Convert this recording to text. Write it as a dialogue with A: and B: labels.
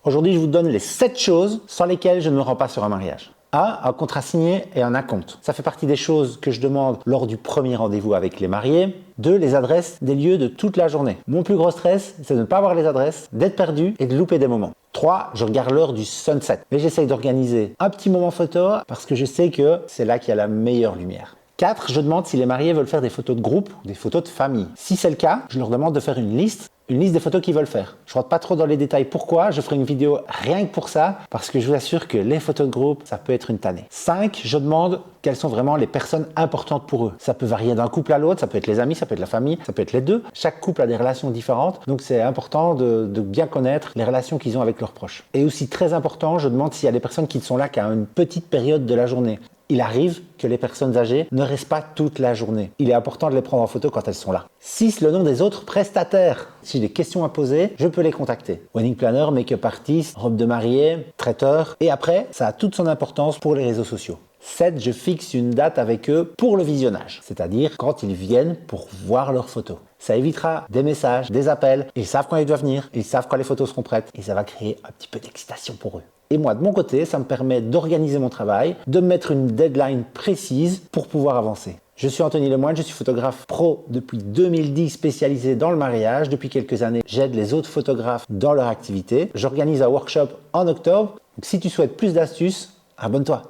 A: Aujourd'hui, je vous donne les 7 choses sans lesquelles je ne me rends pas sur un mariage. 1. Un contrat signé et un acompte. Ça fait partie des choses que je demande lors du premier rendez-vous avec les mariés. 2. Les adresses des lieux de toute la journée. Mon plus gros stress, c'est de ne pas avoir les adresses, d'être perdu et de louper des moments. 3. Je regarde l'heure du sunset. Mais j'essaye d'organiser un petit moment photo parce que je sais que c'est là qu'il y a la meilleure lumière. 4. Je demande si les mariés veulent faire des photos de groupe ou des photos de famille. Si c'est le cas, je leur demande de faire une liste des photos qu'ils veulent faire. Je ne rentre pas trop dans les détails pourquoi, je ferai une vidéo rien que pour ça, parce que je vous assure que les photos de groupe, ça peut être une tannée. 5. Je demande quelles sont vraiment les personnes importantes pour eux. Ça peut varier d'un couple à l'autre, ça peut être les amis, ça peut être la famille, ça peut être les deux. Chaque couple a des relations différentes, donc c'est important de bien connaître les relations qu'ils ont avec leurs proches. Et aussi très important, je demande s'il y a des personnes qui ne sont là qu'à une petite période de la journée. Il arrive que les personnes âgées ne restent pas toute la journée. Il est important de les prendre en photo quand elles sont là. 6. Le nom des autres prestataires. Si j'ai des questions à poser, je peux les contacter. Wedding planner, make-up artist, robe de mariée, traiteur. Et après, ça a toute son importance pour les réseaux sociaux. 7. Je fixe une date avec eux pour le visionnage, c'est-à-dire quand ils viennent pour voir leurs photos. Ça évitera des messages, des appels, ils savent quand ils doivent venir, ils savent quand les photos seront prêtes et ça va créer un petit peu d'excitation pour eux. Et moi, de mon côté, ça me permet d'organiser mon travail, de me mettre une deadline précise pour pouvoir avancer. Je suis Anthony Lemoine, je suis photographe pro depuis 2010 spécialisé dans le mariage. Depuis quelques années, j'aide les autres photographes dans leur activité. J'organise un workshop en octobre. Donc, si tu souhaites plus d'astuces, abonne-toi.